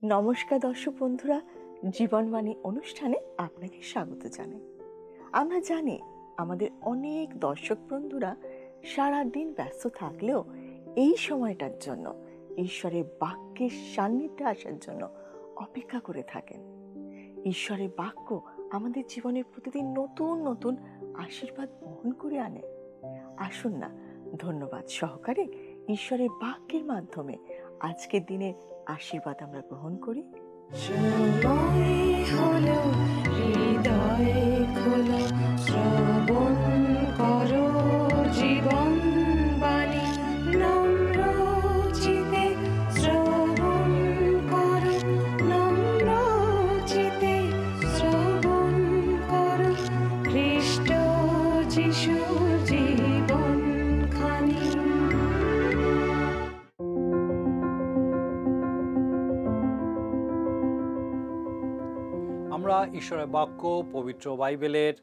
নমস্কার দর্শক বন্ধুরা, জীবনবাণী অনুষ্ঠানে আপনাকে স্বাগত জানাই। আমরা জানি আমাদের অনেক দর্শক বন্ধুরা সারাদিন ব্যস্ত থাকলেও এই সময়টার জন্য ঈশ্বরের বাক্যের সান্নিধ্যে আসার জন্য অপেক্ষা করে থাকেন। ঈশ্বরের বাক্য আমাদের জীবনে প্রতিদিন নতুন নতুন আশীর্বাদ বহন করে আনে। আসুন না, ধন্যবাদ সহকারে ঈশ্বরের বাক্যের মাধ্যমে আজকের দিনে আশীর্বাদ আমরা গ্রহণ করি। হৃদয়ে খোলা শ্রবণ করো জীবন বাণী, নম্র চিতে শ্রবণ করো, নম্র চিতে শ্রবণ করো খ্রিস্ট যিশুর জীবন খানি। আমরা ঈশ্বরের বাক্য পবিত্র বাইবেলের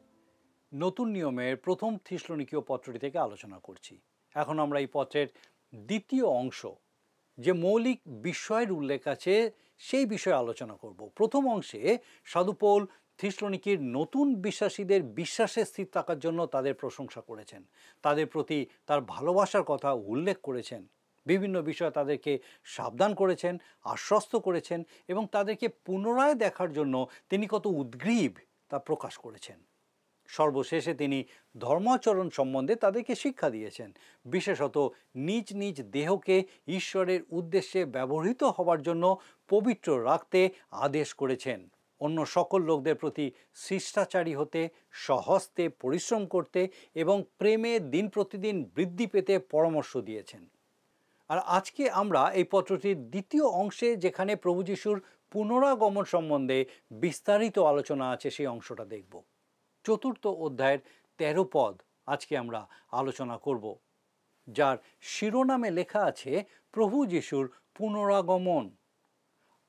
নতুন নিয়মের প্রথম থিসলনিকীয় পত্রটি থেকে আলোচনা করছি। এখন আমরা এই পত্রের দ্বিতীয় অংশ, যে মৌলিক বিষয়ের উল্লেখ আছে সেই বিষয়ে আলোচনা করব। প্রথম অংশে সাধু পৌল থিসলনিকির নতুন বিশ্বাসীদের বিশ্বাসে স্থির থাকার জন্য তাদের প্রশংসা করেছেন, তাদের প্রতি তার ভালোবাসার কথা উল্লেখ করেছেন, বিভিন্ন বিষয়ে তাদেরকে সাবধান করেছেন, আশ্বস্ত করেছেন এবং তাদেরকে পুনরায় দেখার জন্য তিনি কত উদ্গ্রীব তা প্রকাশ করেছেন। সর্বশেষে তিনি ধর্মাচরণ সম্বন্ধে তাদেরকে শিক্ষা দিয়েছেন, বিশেষত নিজ নিজ দেহকে ঈশ্বরের উদ্দেশ্যে ব্যবহৃত হওয়ার জন্য পবিত্র রাখতে আদেশ করেছেন, অন্য সকল লোকদের প্রতি শিষ্টাচারী হতে, স্বহস্তে পরিশ্রম করতে এবং প্রেমে দিন প্রতিদিন বৃদ্ধি পেতে পরামর্শ দিয়েছেন। আর আজকে আমরা এই পত্রটির দ্বিতীয় অংশে, যেখানে প্রভু যিশুর পুনরাগমন সম্বন্ধে বিস্তারিত আলোচনা আছে, সেই অংশটা দেখব। চতুর্থ অধ্যায়ের 13 পদ আজকে আমরা আলোচনা করব, যার শিরোনামে লেখা আছে প্রভু যিশুর পুনরাগমন।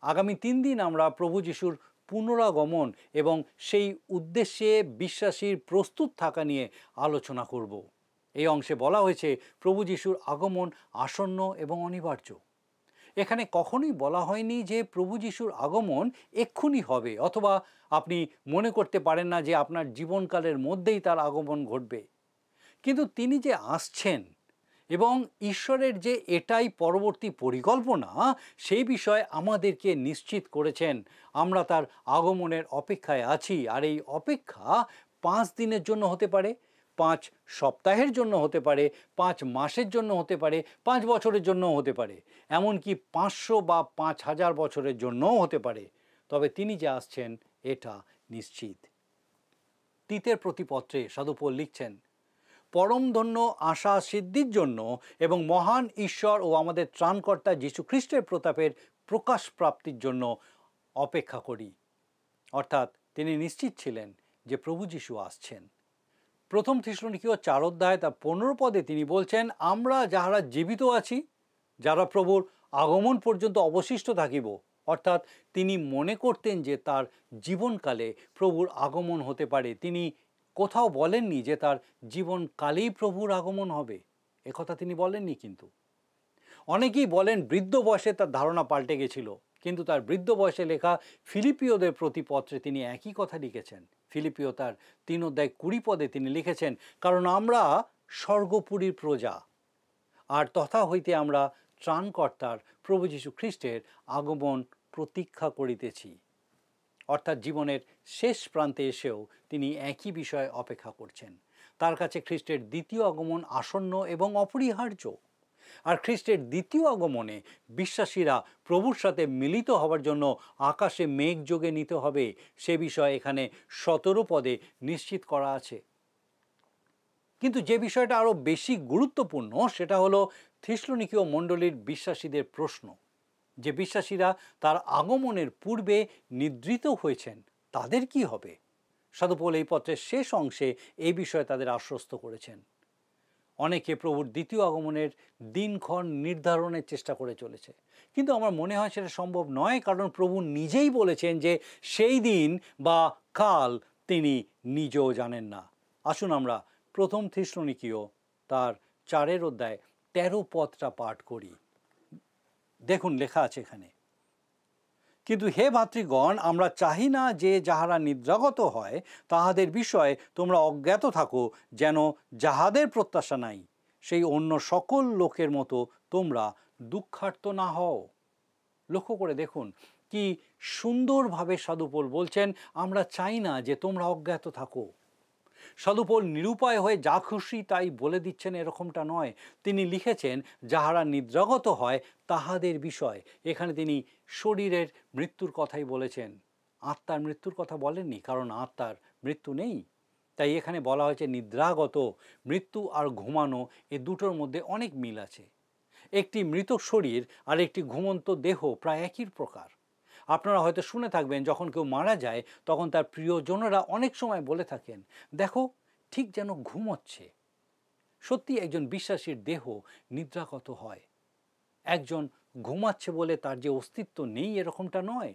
আগামী 3 দিন আমরা প্রভু যিশুর পুনরাগমন এবং সেই উদ্দেশ্যে বিশ্বাসীর প্রস্তুত থাকা নিয়ে আলোচনা করব। এই অংশে বলা হয়েছে প্রভু যিশুর আগমন আসন্ন এবং অনিবার্য। এখানে কখনোই বলা হয়নি যে প্রভু যিশুর আগমন এক্ষুনি হবে, অথবা আপনি মনে করতে পারেন না যে আপনার জীবনকালের মধ্যেই তার আগমন ঘটবে। কিন্তু তিনি যে আসছেন এবং ঈশ্বরের যে এটাই পরবর্তী পরিকল্পনা, সেই বিষয়ে আমাদেরকে নিশ্চিত করেছেন। আমরা তার আগমনের অপেক্ষায় আছি, আর এই অপেক্ষা 5 দিনের জন্য হতে পারে, 5 সপ্তাহের জন্য হতে পারে, 5 মাসের জন্য হতে পারে, 5 বছরের জন্য হতে পারে, এমনকি 500 বা 5000 বছরের জন্যও হতে পারে। তবে তিনি যে আসছেন এটা নিশ্চিত। তিতের প্রতিপত্রে সাধু পৌল লিখছেন, পরমধন্য আশা সিদ্ধির জন্য এবং মহান ঈশ্বর ও আমাদের ত্রাণকর্তা যীশু খ্রিস্টের প্রতাপের প্রকাশ প্রাপ্তির জন্য অপেক্ষা করি। অর্থাৎ তিনি নিশ্চিত ছিলেন যে প্রভু যীশু আসছেন। প্রথম থিসলনিকীয় 4 অধ্যায় তার 15 পদে তিনি বলছেন, আমরা যাহারা জীবিত আছি, যারা প্রভুর আগমন পর্যন্ত অবশিষ্ট থাকিব। অর্থাৎ তিনি মনে করতেন যে তার জীবনকালে প্রভুর আগমন হতে পারে। তিনি কোথাও বলেননি যে তার জীবনকালেই প্রভুর আগমন হবে, একথা তিনি বলেননি। কিন্তু অনেকেই বলেন বৃদ্ধ বয়সে তার ধারণা পাল্টে গেছিল, কিন্তু তার বৃদ্ধ বয়সে লেখা ফিলিপিওদের প্রতি পত্রে তিনি একই কথা লিখেছেন। ফিলিপিও তার 3 অধ্যায় 20 পদে তিনি লিখেছেন, কারণ আমরা স্বর্গপুরীর প্রজা, আর তথা হইতে আমরা ত্রাণকর্তার প্রভু যীশু খ্রিস্টের আগমন প্রতীক্ষা করিতেছি। অর্থাৎ জীবনের শেষ প্রান্তে এসেও তিনি একই বিষয়ে অপেক্ষা করছেন। তার কাছে খ্রিস্টের দ্বিতীয় আগমন আসন্ন এবং অপরিহার্য। আর খ্রিস্টের দ্বিতীয় আগমনে বিশ্বাসীরা প্রভুর সাথে মিলিত হওয়ার জন্য আকাশে মেঘ যোগে নিতে হবে, সে বিষয়ে এখানে 17 পদে নিশ্চিত করা আছে। কিন্তু যে বিষয়টা আরও বেশি গুরুত্বপূর্ণ, সেটা হলো থিসলনিকীয় মণ্ডলীর বিশ্বাসীদের প্রশ্ন, যে বিশ্বাসীরা তার আগমনের পূর্বে নিদ্রিত হয়েছেন, তাদের কি হবে? সাধু পৌল এই পত্রের শেষ অংশে এই বিষয়ে তাদের আশ্বস্ত করেছেন। অনেকে প্রভুর দ্বিতীয় আগমনের দিনক্ষণ নির্ধারণের চেষ্টা করে চলেছে, কিন্তু আমার মনে হয় সেটা সম্ভব নয়, কারণ প্রভু নিজেই বলেছেন যে সেই দিন বা কাল তিনি নিজেও জানেন না। আসুন আমরা প্রথম থিসলনিকীয় তার 4 অধ্যায় 13 পদটা পাঠ করি। দেখুন লেখা আছে এখানে, কিন্তু হে ভাতৃগণ, আমরা চাহি না যে যাহারা নিদ্রাগত হয় তাহাদের বিষয়ে তোমরা অজ্ঞাত থাকো, যেন যাহাদের প্রত্যাশা নাই সেই অন্য সকল লোকের মতো তোমরা দুঃখার্ত না হও। লক্ষ্য করে দেখুন কি সুন্দরভাবে সাধুপোল বলছেন, আমরা চাই না যে তোমরা অজ্ঞাত থাকো। সাধুপোল নিরুপায় হয়ে যা খুশি তাই বলে দিচ্ছেন এরকমটা নয়। তিনি লিখেছেন যাহারা নিদ্রাগত হয় তাহাদের বিষয়। এখানে তিনি শরীরের মৃত্যুর কথাই বলেছেন, আত্মার মৃত্যুর কথা বলেননি, কারণ আত্মার মৃত্যু নেই। তাই এখানে বলা হয়েছে নিদ্রাগত। মৃত্যু আর ঘুমানো এ দুটোর মধ্যে অনেক মিল আছে। একটি মৃত শরীর আর একটি ঘুমন্ত দেহ প্রায় একই প্রকার। আপনারা হয়তো শুনে থাকবেন যখন কেউ মারা যায় তখন তার প্রিয়জনেরা অনেক সময় বলে থাকেন, দেখো ঠিক যেন ঘুমোচ্ছে। সত্যি একজন বিশ্বাসীর দেহ নিদ্রাগত হয়। একজন ঘুমাচ্ছে বলে তার যে অস্তিত্ব নেই এরকমটা নয়।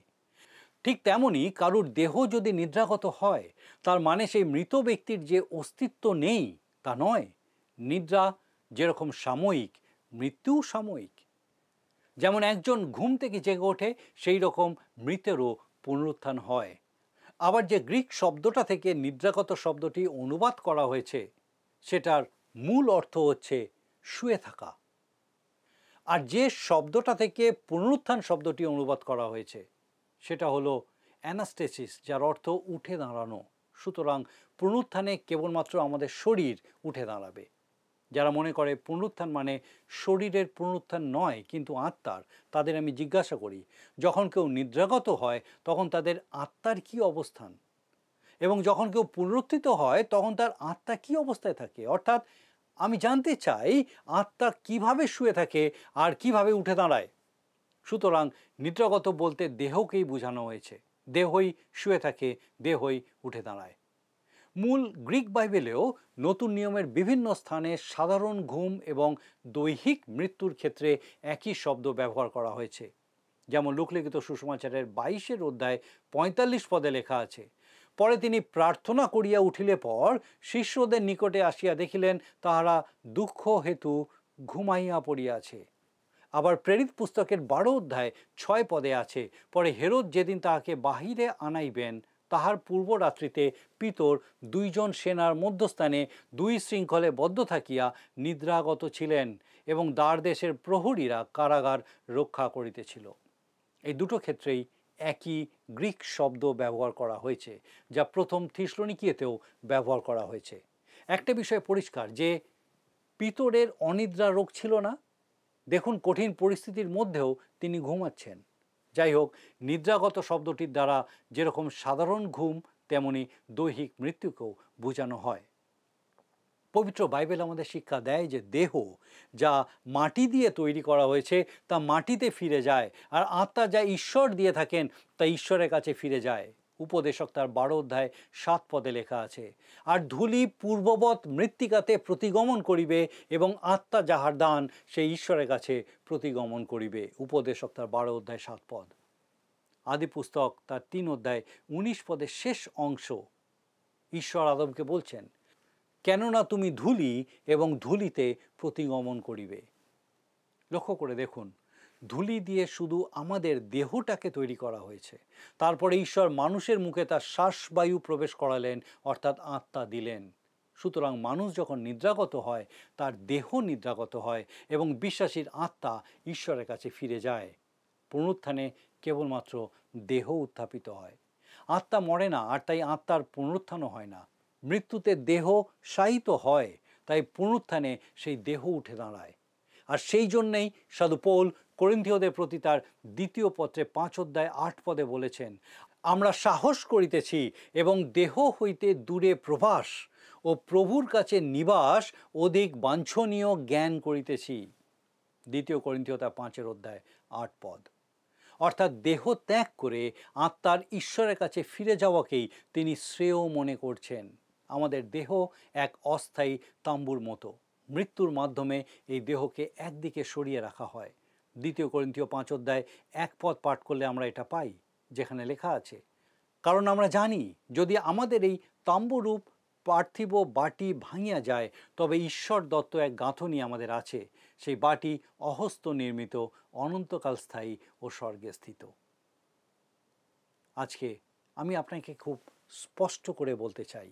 ঠিক তেমনি কারুর দেহ যদি নিদ্রাগত হয় তার মানে সেই মৃত ব্যক্তির যে অস্তিত্ব নেই তা নয়। নিদ্রা যেরকম সাময়িক, মৃত্যুও সাময়িক। যেমন একজন ঘুম থেকে জেগে ওঠে সেই রকম মৃতেরও পুনরুত্থান হয়। আবার যে গ্রিক শব্দটা থেকে নিদ্রাগত শব্দটি অনুবাদ করা হয়েছে সেটার মূল অর্থ হচ্ছে শুয়ে থাকা। আর যে শব্দটা থেকে পুনরুত্থান শব্দটি অনুবাদ করা হয়েছে সেটা হলো অ্যানাস্টেসিস, যার অর্থ উঠে দাঁড়ানো। সুতরাং পুনরুত্থানে কেবলমাত্র আমাদের শরীর উঠে দাঁড়াবে। যারা মনে করে পুনরুত্থান মানে শরীরের পুনরুত্থান নয় কিন্তু আত্মার, তাদের আমি জিজ্ঞাসা করি, যখন কেউ নিদ্রাগত হয় তখন তাদের আত্মার কি অবস্থান, এবং যখন কেউ পুনরুত্থিত হয় তখন তার আত্মা কি অবস্থায় থাকে? অর্থাৎ আমি জানতে চাই আত্মা কিভাবে শুয়ে থাকে আর কিভাবে উঠে দাঁড়ায়। সুতরাং নিদ্রাগত বলতে দেহকেই বোঝানো হয়েছে। দেহই শুয়ে থাকে, দেহই উঠে দাঁড়ায়। মূল গ্রিক বাইবেলেও নতুন নিয়মের বিভিন্ন স্থানে সাধারণ ঘুম এবং দৈহিক মৃত্যুর ক্ষেত্রে একই শব্দ ব্যবহার করা হয়েছে। যেমন লোকলিখিত সুসমাচারের 22 অধ্যায় 45 পদে লেখা আছে, পরে তিনি প্রার্থনা করিয়া উঠিলে পর শিষ্যদের নিকটে আসিয়া দেখিলেন তাহারা দুঃখ হেতু ঘুমাইয়া পড়িয়াছে। আবার প্রেরিত পুস্তকের 12 অধ্যায় 6 পদে আছে, পরে হেরোদ যেদিন তাহাকে বাহিরে আনাইবেন তাহার পূর্ব রাত্রিতে পিতর 2 জন সেনার মধ্যস্থানে 2 শৃঙ্খলে বদ্ধ থাকিয়া নিদ্রাগত ছিলেন এবং দ্বার দেশের প্রহরীরা কারাগার রক্ষা করিতেছিল। এই দুটো ক্ষেত্রেই একই গ্রিক শব্দ ব্যবহার করা হয়েছে, যা প্রথম থিসলনিকিয়েতেও ব্যবহার করা হয়েছে। একটা বিষয় পরিষ্কার যে পিতরের অনিদ্রা রোগ ছিল না। দেখুন কঠিন পরিস্থিতির মধ্যেও তিনি ঘুমাচ্ছেন। যাই হোক, নিদ্রাগত শব্দটির দ্বারা যেরকম সাধারণ ঘুম তেমনি দৈহিক মৃত্যুকেও বোঝানো হয়। পবিত্র বাইবেল আমাদের শিক্ষা দেয় যে দেহ যা মাটি দিয়ে তৈরি করা হয়েছে তা মাটিতে ফিরে যায়, আর আত্মা যা ঈশ্বর দিয়ে থাকেন তা ঈশ্বরের কাছে ফিরে যায়। উপদেশক তার 12 অধ্যায় 7 পদে লেখা আছে, আর ধূলি পূর্ববৎ মৃত্তিকাতে প্রতিগমন করিবে এবং আত্মা যাহার দান সেই ঈশ্বরের কাছে প্রতিগমন করিবে। উপদেশক তার 12 অধ্যায় 7 পদ। আদি পুস্তক তার 3 অধ্যায় 19 পদের শেষ অংশ ঈশ্বর আদমকে বলছেন, কেননা তুমি ধূলি এবং ধূলিতে প্রতিগমন করিবে। লক্ষ্য করে দেখুন, ধূলি দিয়ে শুধু আমাদের দেহটাকে তৈরি করা হয়েছে, তারপরে ঈশ্বর মানুষের মুখে তার শ্বাসবায়ু প্রবেশ করালেন, অর্থাৎ আত্মা দিলেন। সুতরাং মানুষ যখন নিদ্রাগত হয় তার দেহ নিদ্রাগত হয় এবং বিশ্বাসীর আত্মা ঈশ্বরের কাছে ফিরে যায়। পুনরুত্থানে কেবলমাত্র দেহ উত্থাপিত হয়, আত্মা মরে না, আর তাই আত্মার পুনরুত্থানও হয় না। মৃত্যুতে দেহ শায়িত হয়, তাই পুনরুত্থানে সেই দেহ উঠে দাঁড়ায়। আর সেই জন্যেই সাধু পৌল করিন্থীয়দের প্রতি তার 2 পত্রে 5 অধ্যায় 8 পদে বলেছেন, আমরা সাহস করিতেছি এবং দেহ হইতে দূরে প্রবাস ও প্রভুর কাছে নিবাস অধিক বাঞ্ছনীয় জ্ঞান করিতেছি। 2 করিন্থীয় তার 5 অধ্যায় 8 পদ। অর্থাৎ দেহ ত্যাগ করে আত্মার ঈশ্বরের কাছে ফিরে যাওয়াকেই তিনি শ্রেয় মনে করছেন। আমাদের দেহ এক অস্থায়ী তাম্বুর মতো। মৃত্যুর মাধ্যমে এই দেহকে একদিকে সরিয়ে রাখা হয়। 2 করিন্থীয় 5 অধ্যায় 1 পদ পাঠ করলে আমরা এটা পাই, যেখানে লেখা আছে, কারণ আমরা জানি যদি আমাদের এই তাম্বুরূপ পার্থিব বাটি ভাঙিয়া যায় তবে ঈশ্বর দত্ত এক গাঁথনি আমাদের আছে, সেই বাটি অহস্ত নির্মিত, অনন্তকাল স্থায়ী ও স্বর্গে স্থিত। আজকে আমি আপনাকে খুব স্পষ্ট করে বলতে চাই,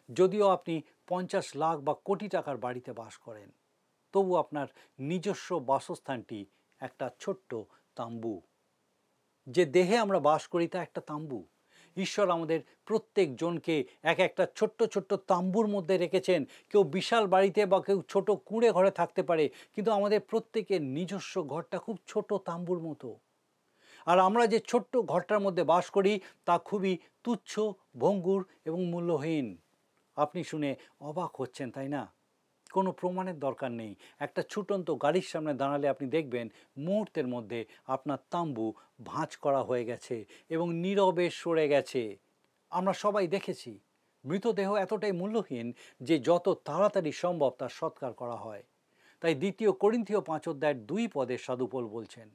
যদিও আপনি 50 লাখ বা কোটি টাকার বাড়িতে বাস করেন, তবু আপনার নিজস্ব বাসস্থানটি একটা ছোট্ট তাম্বু। যে দেহে আমরা বাস করি তা একটা তাম্বু। ঈশ্বর আমাদের প্রত্যেকজনকে এক একটা ছোট্ট ছোট্ট তাম্বুর মধ্যে রেখেছেন। কেউ বিশাল বাড়িতে বা কেউ ছোট কুঁড়ে ঘরে থাকতে পারে, কিন্তু আমাদের প্রত্যেকের নিজস্ব ঘরটা খুব ছোট তাম্বুর মতো। আর আমরা যে ছোট্ট ঘরটার মধ্যে বাস করি তা খুবই তুচ্ছ, ভঙ্গুর এবং মূল্যহীন। আপনি শুনে অবাক হচ্ছেন, তাই না? কোনো প্রমাণের দরকার নেই। একটা ছুটন্ত গাড়ির সামনে দাঁড়ালে আপনি দেখবেন মুহূর্তের মধ্যে আপনার তাম্বু ভাঁজ করা হয়ে গেছে এবং নীরবে সরে গেছে। আমরা সবাই দেখেছি। মৃতদেহ এতটাই মূল্যহীন যে যত তাড়াতাড়ি সম্ভব তার সৎকার করা হয়। তাই 2 করিন্থীয় 5:2 পদে সাধু পৌল বলছেন,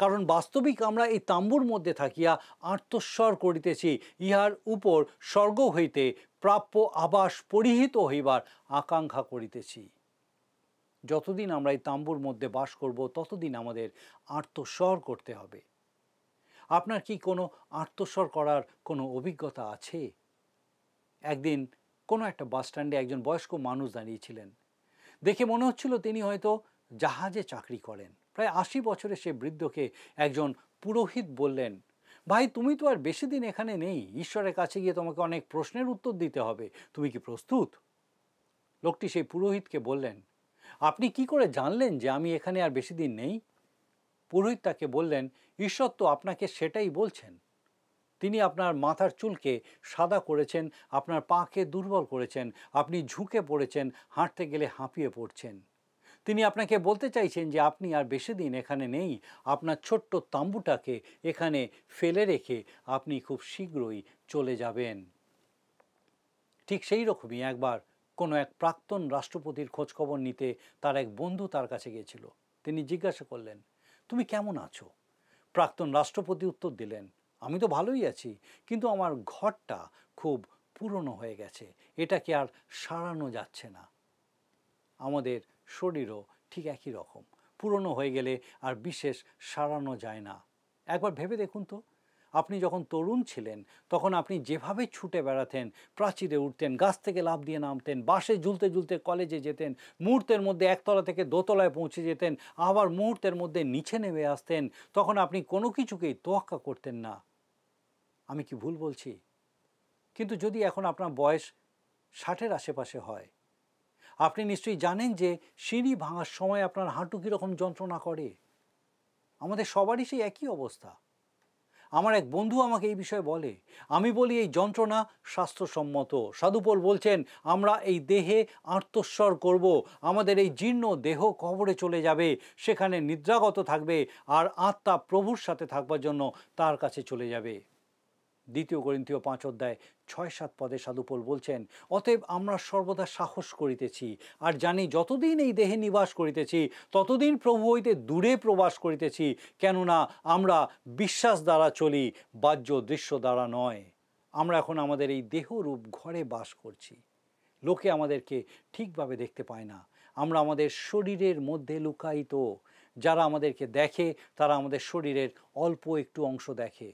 কারণ বাস্তবিক আমরা এই তাম্বুর মধ্যে থাকিয়া আর্তস্বর করিতেছি, ইহার উপর স্বর্গ হইতে প্রাপ্য আবাস পরিহিত হইবার আকাঙ্ক্ষা করিতেছি। যতদিন আমরা এই তাম্বুর মধ্যে বাস করব ততদিন আমাদের আর্তস্বর করতে হবে। আপনার কি কোনো আর্তস্বর করার কোনো অভিজ্ঞতা আছে? একদিন কোনো একটা বাস স্ট্যান্ডে একজন বয়স্ক মানুষ দাঁড়িয়েছিলেন। দেখে মনে হচ্ছিল তিনি হয়তো জাহাজে চাকরি করেন। প্রায় 80 বছরের সে বৃদ্ধকে একজন পুরোহিত বললেন, ভাই তুমি তো আর বেশি দিন এখানে নেই, ঈশ্বরের কাছে গিয়ে তোমাকে অনেক প্রশ্নের উত্তর দিতে হবে, তুমি কি প্রস্তুত? লোকটি সেই পুরোহিতকে বললেন, আপনি কি করে জানলেন যে আমি এখানে আর বেশি দিন নেই? পুরোহিত তাকে বললেন, ঈশ্বর তো আপনাকে সেটাই বলছেন। তিনি আপনার মাথার চুলকে সাদা করেছেন, আপনার পাকে দুর্বল করেছেন, আপনি ঝুঁকে পড়েছেন, হাঁটতে গেলে হাঁপিয়ে পড়ছেন। তিনি আপনাকে বলতে চাইছেন যে আপনি আর বেশি দিন এখানে নেই। আপনার ছোট্ট তাম্বুটাকে এখানে ফেলে রেখে আপনি খুব শীঘ্রই চলে যাবেন। ঠিক সেই রকমই একবার কোনো এক প্রাক্তন রাষ্ট্রপতির খোঁজখবর নিতে তার এক বন্ধু তার কাছে গিয়েছিল। তিনি জিজ্ঞাসা করলেন, তুমি কেমন আছো? প্রাক্তন রাষ্ট্রপতি উত্তর দিলেন, আমি তো ভালোই আছি, কিন্তু আমার ঘরটা খুব পুরনো হয়ে গেছে, এটাকে আর সারানো যাচ্ছে না। আমাদের শরীরও ঠিক একই রকম, পুরনো হয়ে গেলে আর বিশেষ সারানো যায় না। একবার ভেবে দেখুন তো, আপনি যখন তরুণ ছিলেন তখন আপনি যেভাবে ছুটে বেড়াতেন, প্রাচীরে উঠতেন, গাছ থেকে লাফ দিয়ে নামতেন, বাসে ঝুলতে ঝুলতে কলেজে যেতেন, মুহূর্তের মধ্যে একতলা থেকে দোতলায় পৌঁছে যেতেন, আবার মুহূর্তের মধ্যে নিচে নেমে আসতেন, তখন আপনি কোনো কিছুকেই তোয়াক্কা করতেন না। আমি কি ভুল বলছি? কিন্তু যদি এখন আপনার বয়স 60-এর আশেপাশে হয়, আপনি নিশ্চয়ই জানেন যে সিঁড়ি ভাঙার সময় আপনার হাঁটু কীরকম যন্ত্রণা করে। আমাদের সবারই সেই একই অবস্থা। আমার এক বন্ধু আমাকে এই বিষয়ে বলে, আমি বলি এই যন্ত্রণা স্বাস্থ্যসম্মত। সাধু পৌল বলছেন আমরা এই দেহে আর্তস্বর করব, আমাদের এই জীর্ণ দেহ কবরে চলে যাবে, সেখানে নিদ্রাগত থাকবে, আর আত্মা প্রভুর সাথে থাকবার জন্য তার কাছে চলে যাবে। 2 করিন্থীয় 5:6-7 পদে সাধু পৌল বলছেন, অতএব আমরা সর্বদা সাহস করিতেছি, আর জানি যতদিন এই দেহে নিবাস করিতেছি ততদিন প্রভু হইতে দূরে প্রবাস করিতেছি, কেননা আমরা বিশ্বাস দ্বারা চলি, বাহ্য দৃশ্য দ্বারা নয়। আমরা এখন আমাদের এই দেহরূপ ঘরে বাস করছি। লোকে আমাদেরকে ঠিকভাবে দেখতে পায় না, আমরা আমাদের শরীরের মধ্যে লুকায়িত। যারা আমাদেরকে দেখে তারা আমাদের শরীরের অল্প একটু অংশ দেখে,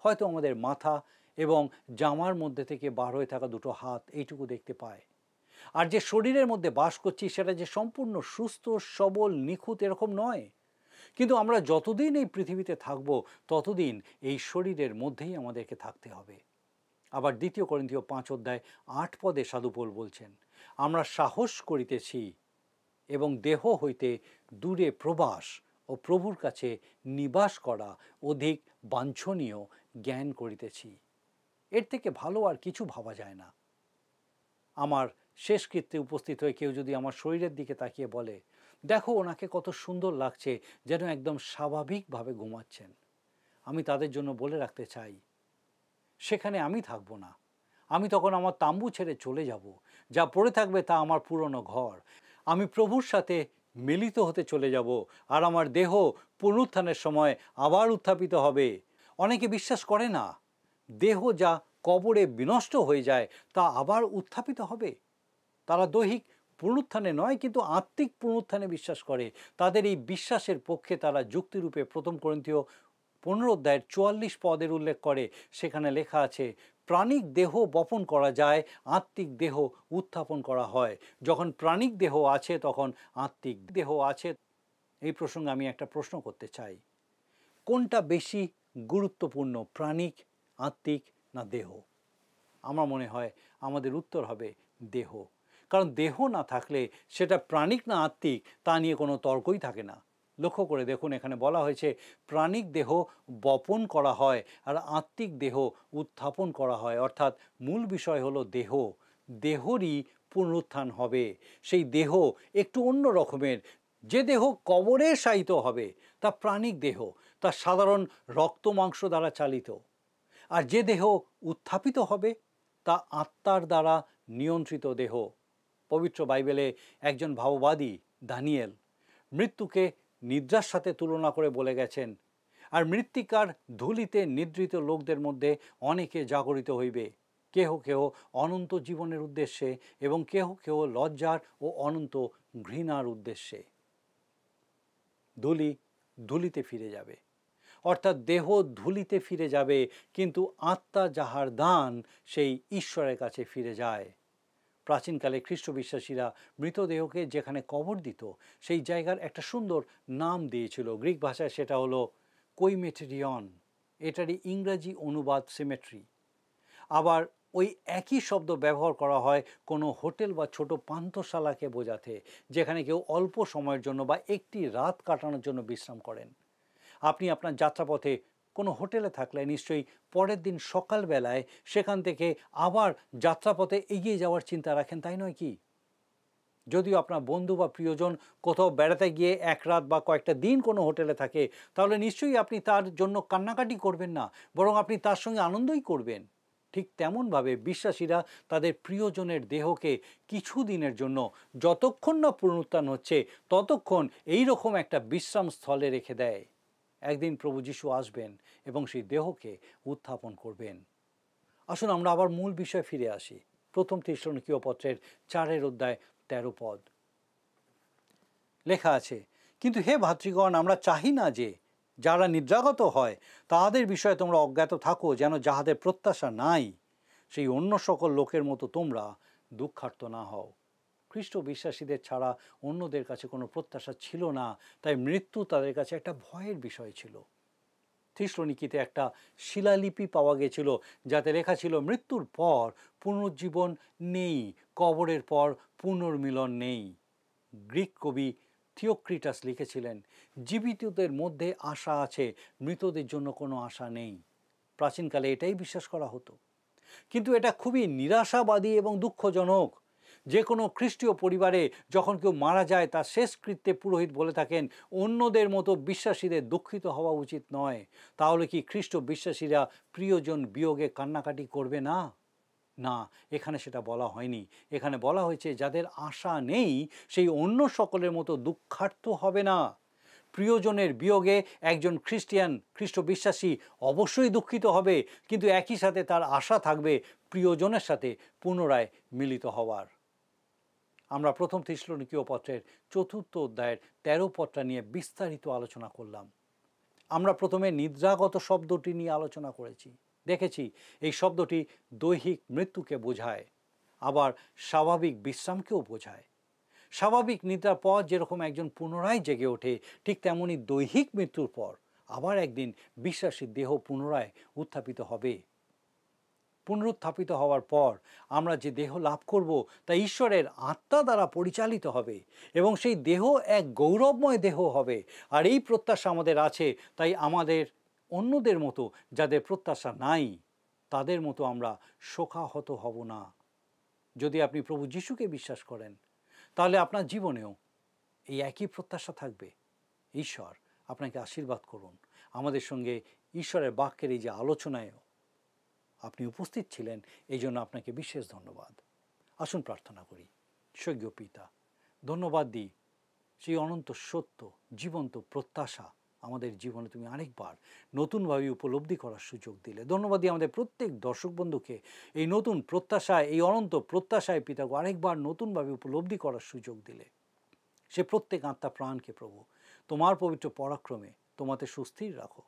হয়তো আমাদের মাথা এবং জামার মধ্যে থেকে বার হয়ে থাকা 2 হাত, এইটুকু দেখতে পায়। আর যে শরীরের মধ্যে বাস করছি সেটা যে সম্পূর্ণ সুস্থ সবল নিখুঁত এরকম নয়। কিন্তু আমরা যতদিন এই পৃথিবীতে থাকব ততদিন এই শরীরের মধ্যেই আমাদেরকে থাকতে হবে। আবার 2 করিন্থীয় 5:8 পদে সাধু পৌল বলছেন, আমরা সাহস করিতেছি এবং দেহ হইতে দূরে প্রবাস ও প্রভুর কাছে নিবাস করা অধিক বাঞ্ছনীয় জ্ঞান করিতেছি। এর থেকে ভালো আর কিছু ভাবা যায় না। আমার শেষকৃত্যে উপস্থিত হয়ে কেউ যদি আমার শরীরের দিকে তাকিয়ে বলে, দেখো ওনাকে কত সুন্দর লাগছে, যেন একদম স্বাভাবিকভাবে ঘুমাচ্ছেন, আমি তাদের জন্য বলে রাখতে চাই, সেখানে আমি থাকব না। আমি তখন আমার তাম্বু ছেড়ে চলে যাব, যা পড়ে থাকবে তা আমার পুরনো ঘর। আমি প্রভুর সাথে মিলিত হতে চলে যাব, আর আমার দেহ পুনরুত্থানের সময় আবার উত্থাপিত হবে। অনেকে বিশ্বাস করে না দেহ যা কবরে বিনষ্ট হয়ে যায় তা আবার উত্থাপিত হবে। তারা দৈহিক পুনরুত্থানে নয় কিন্তু আত্মিক পুনরুত্থানে বিশ্বাস করে। তাদের এই বিশ্বাসের পক্ষে তারা যুক্তিরূপে 1 করিন্থীয় 15 অধ্যায়ের 44 পদের উল্লেখ করে। সেখানে লেখা আছে, প্রাণিক দেহ বপন করা যায়, আত্মিক দেহ উত্থাপন করা হয়। যখন প্রাণিক দেহ আছে তখন আত্মিক দেহ আছে। এই প্রসঙ্গে আমি একটা প্রশ্ন করতে চাই, কোনটা বেশি গুরুত্বপূর্ণ, প্রাণিক, আত্মিক না দেহ? আমার মনে হয় আমাদের উত্তর হবে দেহ। কারণ দেহ না থাকলে সেটা প্রাণিক না আত্মিক তা নিয়ে কোনো তর্কই থাকে না। লক্ষ্য করে দেখুন, এখানে বলা হয়েছে প্রাণিক দেহ বপন করা হয় আর আত্মিক দেহ উত্থাপন করা হয়। অর্থাৎ মূল বিষয় হলো দেহ, দেহরই পুনরুত্থান হবে। সেই দেহ একটু অন্য রকমের। যে দেহ কবরে শায়িত হবে তা প্রাণিক দেহ, তা সাধারণ রক্ত মাংস দ্বারা চালিত। আর যে দেহ উত্থাপিত হবে তা আত্মার দ্বারা নিয়ন্ত্রিত দেহ। পবিত্র বাইবেলে একজন ভাববাদী দানিয়েল মৃত্যুকে নিদ্রার সাথে তুলনা করে বলে গেছেন, আর মৃত্তিকার ধূলিতে নিদ্রিত লোকদের মধ্যে অনেকে জাগরিত হইবে, কেহ কেহ অনন্ত জীবনের উদ্দেশ্যে এবং কেহ কেহ লজ্জার ও অনন্ত ঘৃণার উদ্দেশ্যে। ধূলিতে ফিরে যাবে, অর্থাৎ দেহ ধূলিতে ফিরে যাবে, কিন্তু আত্মা যাহার দান সেই ঈশ্বরের কাছে ফিরে যায়। প্রাচীনকালে খ্রিস্ট বিশ্বাসীরা মৃতদেহকে যেখানে কবর দিত সেই জায়গার একটা সুন্দর নাম দিয়েছিল। গ্রিক ভাষায় সেটা হলো কৈমেটেরিয়ন। এটারই ইংরাজি অনুবাদ সিমেট্রি। আবার ওই একই শব্দ ব্যবহার করা হয় কোনো হোটেল বা ছোট পান্থশালাকে বোঝাতে, যেখানে কেউ অল্প সময়ের জন্য বা একটি রাত কাটানোর জন্য বিশ্রাম করেন। আপনি আপনার যাত্রাপথে কোনো হোটেলে থাকলে নিশ্চয়ই পরের দিন সকালবেলায় সেখান থেকে আবার যাত্রাপথে এগিয়ে যাওয়ার চিন্তা রাখেন, তাই নয় কি? যদিও আপনার বন্ধু বা প্রিয়জন কোথাও বেড়াতে গিয়ে এক রাত বা কয়েকটা দিন কোনো হোটেলে থাকে, তাহলে নিশ্চয়ই আপনি তার জন্য কান্নাকাটি করবেন না, বরং আপনি তার সঙ্গে আনন্দই করবেন। ঠিক তেমনভাবে বিশ্বাসীরা তাদের প্রিয়জনের দেহকে কিছু দিনের জন্য, যতক্ষণ না পুনরুত্থান হচ্ছে ততক্ষণ এই রকম একটা বিশ্রাম স্থলে রেখে দেয়। একদিন প্রভু যীশু আসবেন এবং সেই দেহকে উত্থাপন করবেন। আসুন আমরা আবার মূল বিষয়ে ফিরে আসি। প্রথম থেসলোনিকীয় পত্রের 4:13 লেখা আছে, কিন্তু হে ভাতৃগণ, আমরা চাহি না যে যারা নিদ্রাগত হয় তাহাদের বিষয়ে তোমরা অজ্ঞাত থাকো, যেন যাহাদের প্রত্যাশা নাই সেই অন্য সকল লোকের মতো তোমরা দুঃখার্ত না হও। খ্রিস্ট বিশ্বাসীদের ছাড়া অন্যদের কাছে কোনো প্রত্যাশা ছিল না, তাই মৃত্যু তাদের কাছে একটা ভয়ের বিষয় ছিল। থেসলোনিকিতে একটা শিলালিপি পাওয়া গেছিল যাতে লেখা ছিল, মৃত্যুর পর পুনরুজ্জীবন নেই, কবরের পর পুনর্মিলন নেই। গ্রিক কবি থিওক্রিটাস লিখেছিলেন, জীবিতদের মধ্যে আশা আছে, মৃতদের জন্য কোনো আশা নেই। প্রাচীনকালে এটাই বিশ্বাস করা হতো, কিন্তু এটা খুবই নিরাশাবাদী এবং দুঃখজনক। যে কোনো খ্রিস্টীয় পরিবারে যখন কেউ মারা যায় তার শেষকৃত্যে পুরোহিত বলে থাকেন, অন্যদের মতো বিশ্বাসীদের দুঃখিত হওয়া উচিত নয়। তাহলে কি খ্রিস্ট বিশ্বাসীরা প্রিয়জন বিয়োগে কান্নাকাটি করবে না? না, এখানে সেটা বলা হয়নি। এখানে বলা হয়েছে যাদের আশা নেই সেই অন্য সকলের মতো দুঃখার্ত হবে না। প্রিয়জনের বিয়োগে একজন খ্রিস্ট বিশ্বাসী অবশ্যই দুঃখিত হবে, কিন্তু একই সাথে তার আশা থাকবে প্রিয়জনের সাথে পুনরায় মিলিত হওয়ার। আমরা প্রথম থেসলোনিকীয় পত্রের 4:13 নিয়ে বিস্তারিত আলোচনা করলাম। আমরা প্রথমে নিদ্রাগত শব্দটি নিয়ে আলোচনা করেছি। দেখেছি এই শব্দটি দৈহিক মৃত্যুকে বোঝায়, আবার স্বাভাবিক বিশ্রামকেও বোঝায়। স্বাভাবিক নিদ্রার পর যেরকম একজন পুনরায় জেগে ওঠে, ঠিক তেমনি দৈহিক মৃত্যুর পর আবার একদিন বিশ্বাসীর দেহ পুনরায় উত্থাপিত হবে। পুনরুত্থাপিত হওয়ার পর আমরা যে দেহ লাভ করব তা ঈশ্বরের আত্মা দ্বারা পরিচালিত হবে এবং সেই দেহ এক গৌরবময় দেহ হবে। আর এই প্রত্যাশা আমাদের আছে, তাই আমাদের অন্যদের মতো যাদের প্রত্যাশা নাই তাদের মতো আমরা শোকাহত হব না। যদি আপনি প্রভু যীশুকে বিশ্বাস করেন তাহলে আপনার জীবনেও এই একই প্রত্যাশা থাকবে। ঈশ্বর আপনাকে আশীর্বাদ করুন। আমাদের সঙ্গে ঈশ্বরের বাক্যের এই যে আলোচনায়ও আপনি উপস্থিত ছিলেন, এই জন্য আপনাকে বিশেষ ধন্যবাদ। আসুন প্রার্থনা করি। স্বর্গীয় পিতা, ধন্যবাদ দিই সেই অনন্ত সত্য জীবন্ত প্রত্যাশা আমাদের জীবনে তুমি আরেকবার নতুনভাবে উপলব্ধি করার সুযোগ দিলে। ধন্যবাদ দিই আমাদের প্রত্যেক দর্শক বন্ধুকে এই নতুন প্রত্যাশায়, এই অনন্ত প্রত্যাশায় পিতাকে আরেকবার নতুনভাবে উপলব্ধি করার সুযোগ দিলে। সে প্রত্যেক আত্মা প্রাণকে প্রভু তোমার পবিত্র পরাক্রমে তোমাতে সুস্থির রাখো।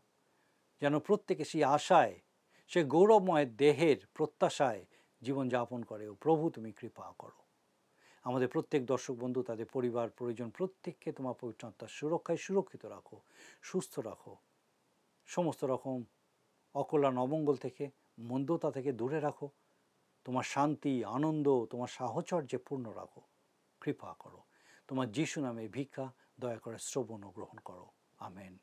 যেন প্রত্যেকে সেই আশায়, সে গৌরবময় দেহের প্রত্যাশায় জীবনযাপন করে। ও প্রভু, তুমি কৃপা করো। আমাদের প্রত্যেক দর্শক বন্ধু, তাদের পরিবার পরিজন প্রত্যেককে তোমার পবিত্র আত্মার সুরক্ষায় সুরক্ষিত রাখো, সুস্থ রাখো। সমস্ত রকম অকল্যাণ অমঙ্গল থেকে, মন্দতা থেকে দূরে রাখো। তোমার শান্তি, আনন্দ, তোমার সাহচর্যে পূর্ণ রাখো, কৃপা করো। তোমার যিশু নামে ভিক্ষা দয়া করে শ্রবণ ও গ্রহণ করো। আমেন।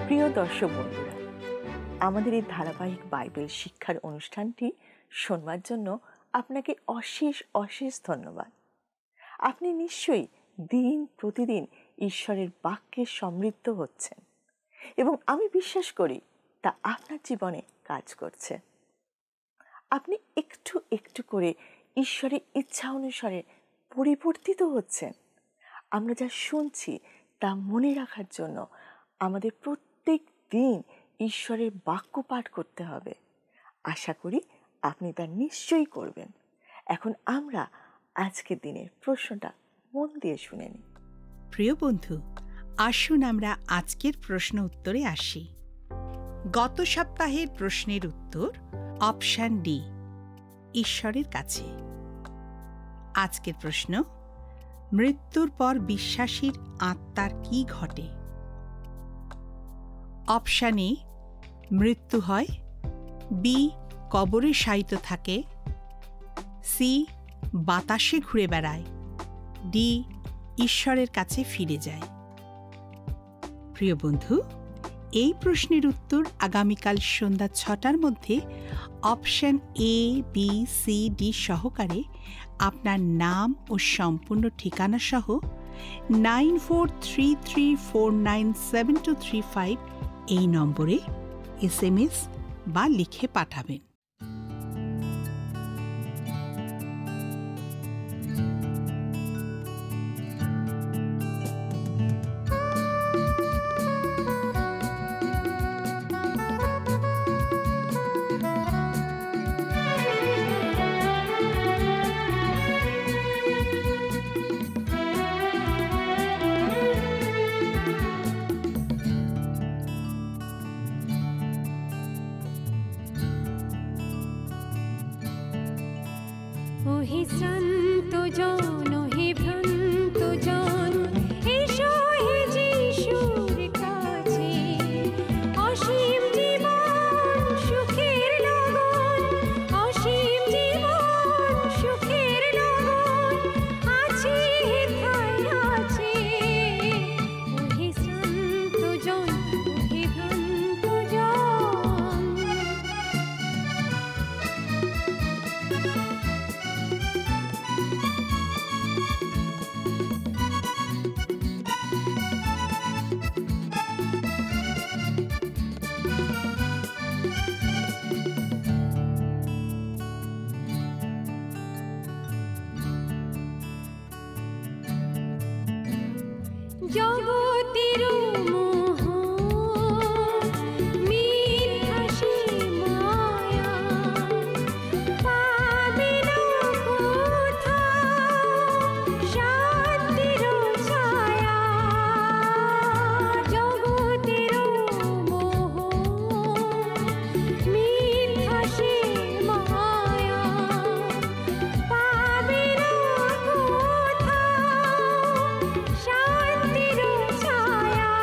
প্রিয় দর্শক বন্ধুরা, আমাদের এই ধারাবাহিক বাইবেল শিক্ষার অনুষ্ঠানটি শোনবার জন্য আপনাকে অশেষ অশেষ ধন্যবাদ। আপনি নিশ্চয়ই দিন প্রতিদিন ঈশ্বরের বাক্যে সমৃদ্ধ হচ্ছেন এবং আমি বিশ্বাস করি তা আপনার জীবনে কাজ করছে। আপনি একটু একটু করে ঈশ্বরের ইচ্ছা অনুসারে পরিবর্তিত হচ্ছেন। আমরা যা শুনছি তা মনে রাখার জন্য আমাদের প্রত্যেক দিন ঈশ্বরের বাক্য পাঠ করতে হবে। আশা করি আপনি তা নিশ্চয়ই করবেন। এখন আমরা আজকের দিনের প্রশ্নটা মন দিয়ে শুনে নিই। প্রিয় বন্ধু, আসুন আমরা আজকের প্রশ্ন উত্তরে আসি। গত সপ্তাহের প্রশ্নের উত্তর অপশন ডি, ঈশ্বরের কাছে। আজকের প্রশ্ন, মৃত্যুর পর বিশ্বাসীর আত্মার কি ঘটে? অপশন এ, মৃত্যু হয়। বি, কবরে শায়িত থাকে। সি, বাতাসে ঘুরে বেড়ায়। ডি, ঈশ্বরের কাছে ফিরে যায়। প্রিয় বন্ধু, এই প্রশ্নের উত্তর আগামীকাল সন্ধ্যা 6টার মধ্যে option A, B, C, D সহকারে আপনার নাম ও সম্পূর্ণ ঠিকানা সহ 9433497235 এই নম্বরে SMS বা লিখে পাঠাবেন। ওহে শ্রান্ত জন, ওহে ভ্রান্ত জন, এসো হে যিশুর কাছে। অসীম জীবন সুখের লগন, অসীম জীবন সুখের লগন আছে হেথায় আছে। ওহে শ্রান্ত জন, ওহে ভ্রান্ত জন। জগতের মোহ মিথ্যা সে মায়া, পাবে না কোথাও শান্তির ছায়া। জগতের মোহ মিথ্যা সে মায়া, পাবে না কোথাও শান্তির ছায়া।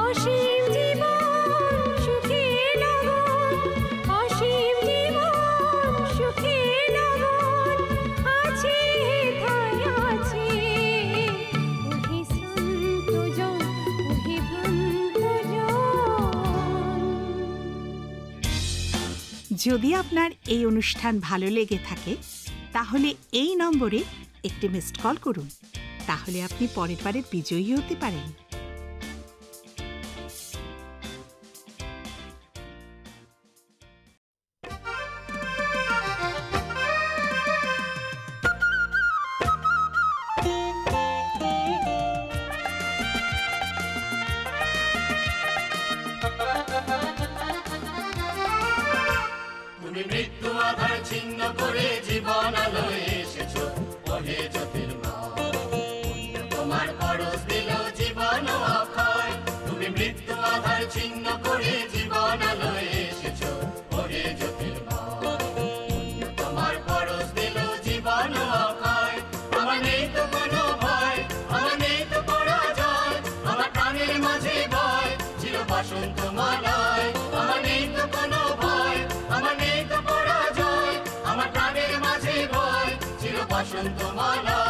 অসীম জীবন সুখে লগন, অসীম জীবন সুখে লগন আছে হেথায় আছে। ওহে শ্রান্ত জন, ওহে ভ্রান্ত জন। যদি আপনার এই অনুষ্ঠান ভালো লেগে থাকে তাহলে এই নম্বরে একটি মিসড কল করুন, তাহলে আপনি পরের বারের বিজয়ী হতে পারেন। তুমি মৃত্যু আধার ছিন্ন করে জীবন আলোয় এসেছো, ওহে জ্যোতির্ময়। পুণ্য তোমার পরশ দিল জীবন অক্ষয়। তুমি মৃত্যু আধার ছিন্ন করে জীবন আলোয় এসেছো, ওহে জ্যোতির্ময়। পুণ্য তোমার পরশ দিল জীবন অক্ষয়। আমার নেই তো কোনো ভয়, আমার নেই তো পরাজয়, আমার প্রাণের মাঝে বয় চির বসন্ত মালায়। আমার নেই তো কোনো ভয়, আমার নেই তো পরাজয়, আমার প্রাণের মাঝে বয় চির বসন্ত মালায়।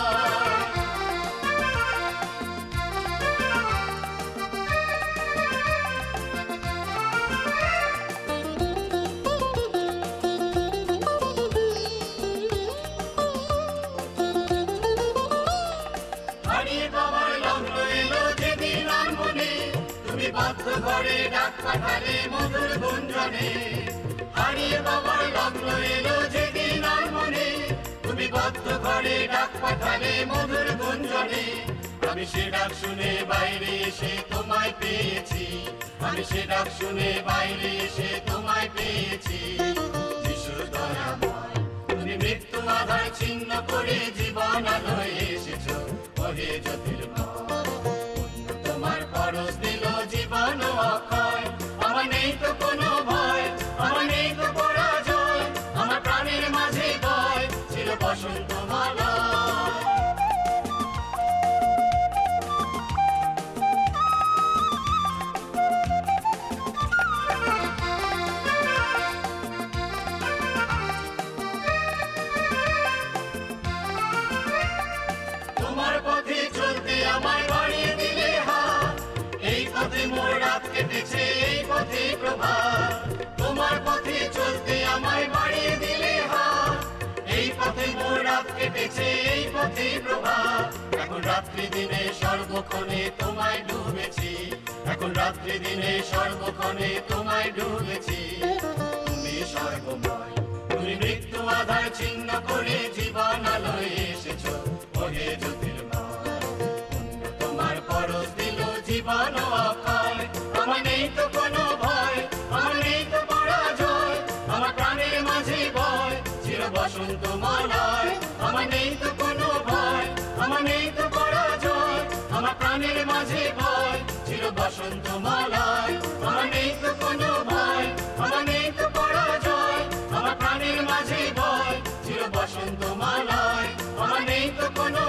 হারিয়ে বাবার লগ্ন এলো যেদিন আর মনে, তুমি বদ্ধ ঘরে ডাক পাঠালে মধুর গুঞ্জনে। হারিয়ে বাবার লগ্ন এলো যেদিন আর মনে, তুমি বদ্ধ ঘরে ডাক পাঠালে মধুর গুঞ্জনে। আমি সে ডাক শুনে বাইরে এসে তোমায় পেয়েছি, আমি সে ডাক শুনে বাইরে এসে তোমায় পেয়েছি। যিশু দয়াময়, তুমি মৃত্যু আধার ছিন্ন করে জীবন আলোয় এসেছো, ওহে জ্যোতির্ময়। পুণ্য তোমার পরশ দিল জীবন অক্ষয়। আমার নেই তো কোনো ভয়, আমার নেই তো পরাজয়, আমার প্রাণের মাঝে বয় চির বসন্ত মালা। তোমার পথে চলতে আমায় বাড়িয়ে দিলে হাত, এই পথে মোর রাত কেটেছে, এই পথে প্রভাত। তোমার পথে চলতে আমায় বাড়িয়ে দিলে হাত, এই পথে মোর রাত কেটেছে, এই পথে প্রভাত। এখন রাত্রি দিনে সর্বক্ষণে তোমায় ডুবেছি, এখন রাত্রি দিনে সর্বক্ষণে তোমায় ডুবেছি। তুমি সর্বময়, তুমি মৃত্যু আধার ছিন্ন করে জীবন আলোয় এসেছো, ওহে জ্যোতির্ময়। পুণ্য তোমার পরশ দিল জীবন অক্ষয়। আমার নেই তো কোনো ভয়, আমার নেই তো পরাজয়, আমার প্রাণের মাঝে বয় চির বসন্ত মালায়। আমার নেই তো কোনো ভয়, আমার নেই তো পরাজয়, আমার প্রাণের মাঝে বয় চির বসন্ত মালায়। আমার নেই তো কোনো ভয়, আমার নেই তো পরাজয়, আমার প্রাণের মাঝে বয় চির বসন্ত মালায়। আমার নেই তো কোনো